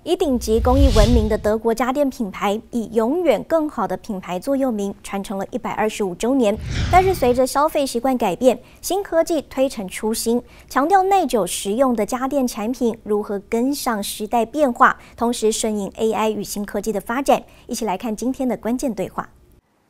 以顶级工艺闻名的德国家电品牌，以永远更好的品牌座右铭，传承了125周年。但是随着消费习惯改变，新科技推陈出新，强调耐久实用的家电产品如何跟上时代变化，同时顺应 AI 与新科技的发展。一起来看今天的关键对话。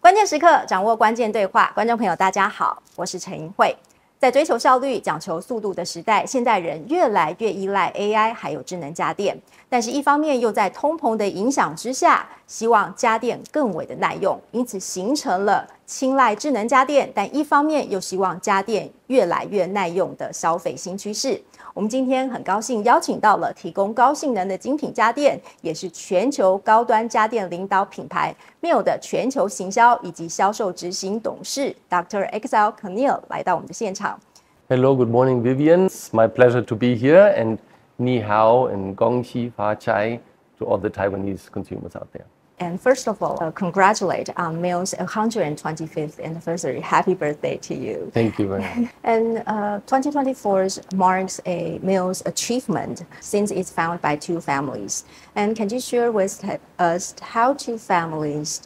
关键时刻掌握关键对话，观众朋友大家好，我是陈莹慧。在追求效率、讲求速度的时代，现代人越来越依赖 AI 还有智能家电，但是一方面又在通膨的影响之下，希望家电更为的耐用，因此形成了青睐智能家电，但一方面又希望家电越来越耐用的消费新趋势。我们今天很高兴邀请到了提供高性能的精品家电，也是全球高端家电领导品牌 Miele 的全球行销以及销售执行董事 Dr. Exile Camille 来到我们的现场。Hello, good morning, Vivian. It's my pleasure to be here, and ni hao and gong xi fa chai to all the Taiwanese consumers out there. And first of all, congratulate on Miele's 125th anniversary. Happy birthday to you. Thank you very much. And 2024 marks Miele's achievement since it's founded by two families. And can you share with us how two families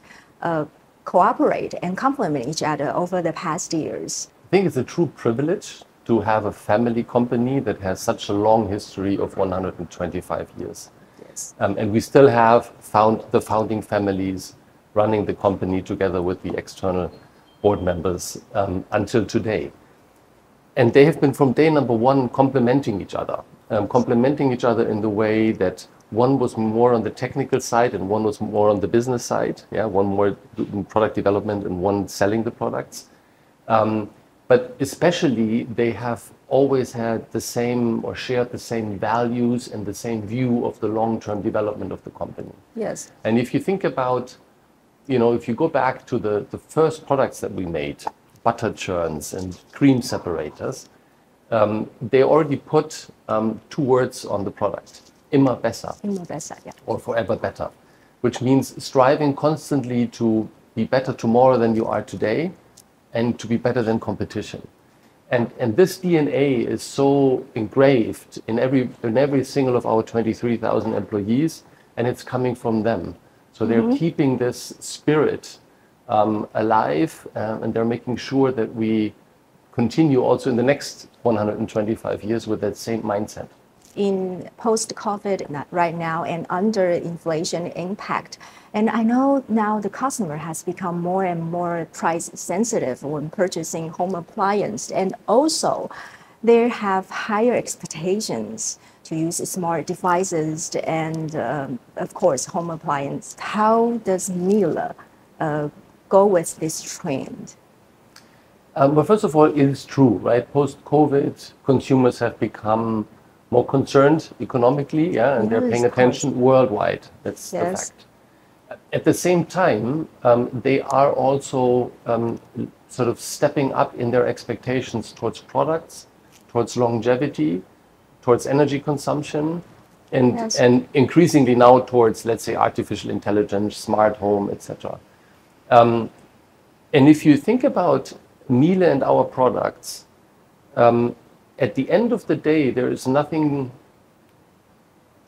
cooperate and complement each other over the past years? I think it's a true privilege to have a family company that has such a long history of 125 years. Yes. And we still have the founding families running the company together with the external board members until today. And they have been from day number one complementing each other in the way that one was more on the technical side and one was more on the business side. Yeah, one more doing product development and one selling the products. But especially, they have always had the same or shared the same values and the same view of the long-term development of the company. Yes. And if you think about, if you go back to the first products that we made, butter churns and cream separators, they already put two words on the product, immer besser. Immer besser, yeah. Or forever better, which means striving constantly to be better tomorrow than you are today, and to be better than competition. And this DNA is so engraved in every single of our 23,000 employees, and it's coming from them. So they're keeping this spirit alive, and they're making sure that we continue also in the next 125 years with that same mindset. In post-COVID right now and under inflation impact. And I know now the customer has become more and more price sensitive when purchasing home appliance, and also they have higher expectations to use smart devices and of course home appliance. How does Miele go with this trend? Well, first of all, it is true, right? Post-COVID, consumers have become more concerned economically, yeah, and they're paying attention worldwide. That's the fact. At the same time, they are also sort of stepping up in their expectations towards products, towards longevity, towards energy consumption, and increasingly now towards, let's say, artificial intelligence, smart home, etc. And if you think about Miele and our products, at the end of the day, there is nothing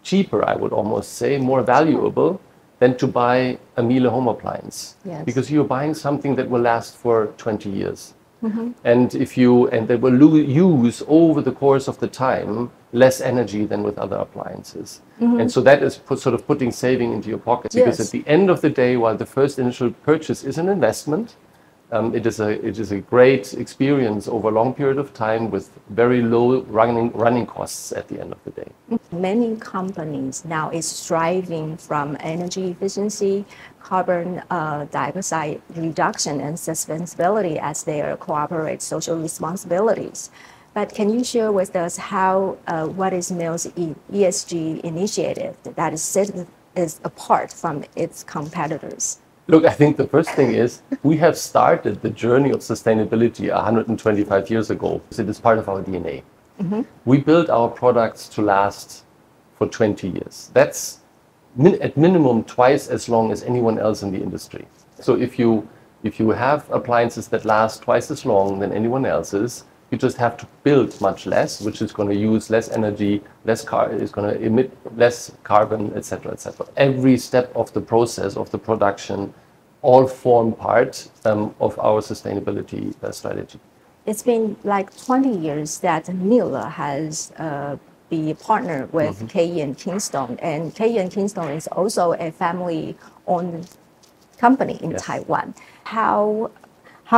cheaper, I would almost say, more valuable than to buy a Miele home appliance. Yes. Because you're buying something that will last for 20 years. And they will use over the course of the time less energy than with other appliances. And so that is sort of putting saving into your pocket. Because at the end of the day, while the first initial purchase is an investment, it is a great experience over a long period of time with very low running costs at the end of the day. Many companies now is striving from energy efficiency, carbon dioxide reduction, and sustainability as their corporate social responsibilities. But can you share with us what is Miele's ESG initiative that is apart from its competitors? Look, I think the first thing is we have started the journey of sustainability 125 years ago. It is part of our DNA. We built our products to last for 20 years. That's at minimum twice as long as anyone else in the industry. So if you have appliances that last twice as long than anyone else's, You just have to build much less, which is going to use less energy, is going to emit less carbon, etc., etc. Every step of the process of the production all form part of our sustainability strategy. It's been like 20 years that Miele has be partnered with KE & Kingstone, and KE & Kingstone is also a family-owned company in Taiwan. How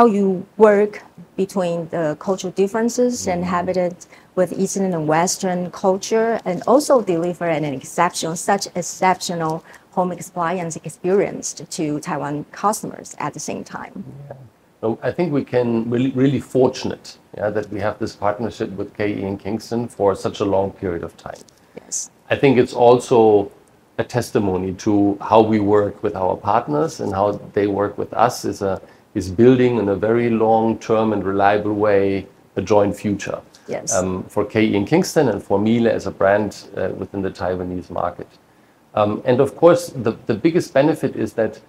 you work between the cultural differences and inhabited with Eastern and Western culture, and also deliver an exceptional home appliance experience to Taiwan customers at the same time. Yeah. So I think we can really fortunate that we have this partnership with KE and Kingston for such a long period of time. Yes. I think it's also a testimony to how we work with our partners and how they work with us is building in a very long-term and reliable way a joint future. Yes. For KE and Kingston and for Miele as a brand within the Taiwanese market. And of course, the biggest benefit is that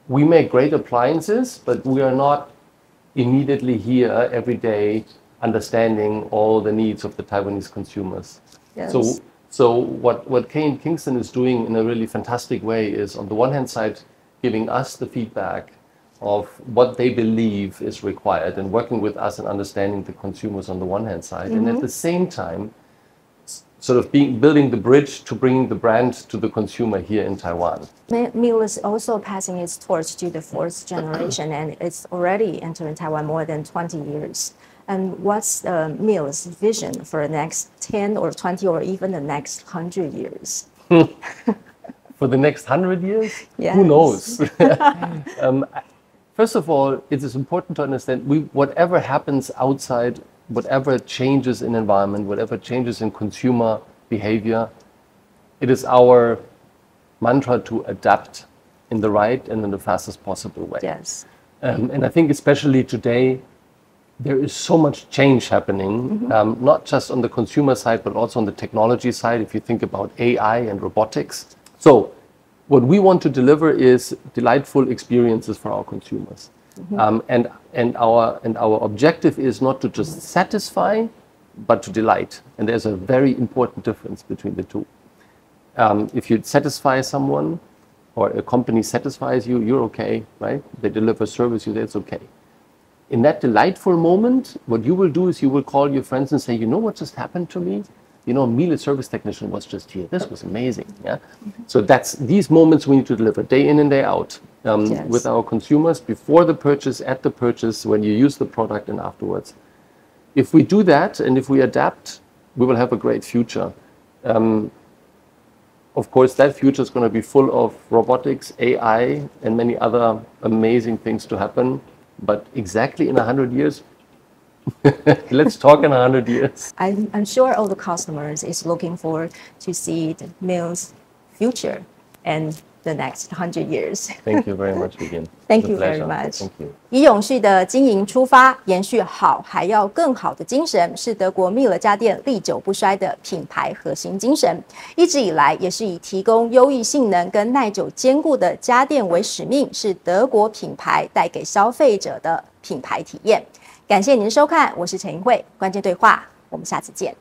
we make great appliances, but we are not immediately here every day understanding all the needs of the Taiwanese consumers. Yes. So what KE & Kingston is doing in a really fantastic way is, on the one hand side, giving us the feedback of what they believe is required and working with us and understanding the consumers on the one hand side, and at the same time, sort of building the bridge to bringing the brand to the consumer here in Taiwan. Miele is also passing its torch to the fourth generation, and it's already entering Taiwan more than 20 years. And what's Miele's vision for the next 10 or 20 or even the next 100 years? For the next 100 years? Yes. Who knows? First of all, it is important to understand whatever happens outside, whatever changes in environment, whatever changes in consumer behavior, it is our mantra to adapt in the right and in the fastest possible way. Yes. And I think especially today, there is so much change happening, not just on the consumer side, but also on the technology side, if you think about AI and robotics. So what we want to deliver is delightful experiences for our consumers. And our objective is not to just satisfy, but to delight. And there's a very important difference between the two. If you satisfy someone, or a company satisfies you, you're okay, right? They deliver service, that's okay. In that delightful moment, what you will do is you will call your friends and say, you know what just happened to me? You know, Miele service technician was just here. This was amazing. Yeah. So that's these moments we need to deliver day in and day out with our consumers, before the purchase, at the purchase, when you use the product, and afterwards. If we do that and if we adapt, we will have a great future. Of course, that future is going to be full of robotics, AI, and many other amazing things to happen. But exactly in 100 years, let's talk in 100 years. I'm sure all the customers is looking forward to see the Miele's future and the next 100 years. Thank you very much again. Thank you very much. Thank you. 以永续的经营出发，延续好还要更好的精神，是德国Miele家电历久不衰的品牌核心精神。一直以来，也是以提供优异性能跟耐久坚固的家电为使命，是德国品牌带给消费者的品牌体验。感谢您的收看，我是陈莹慧，关键对话，我们下次见。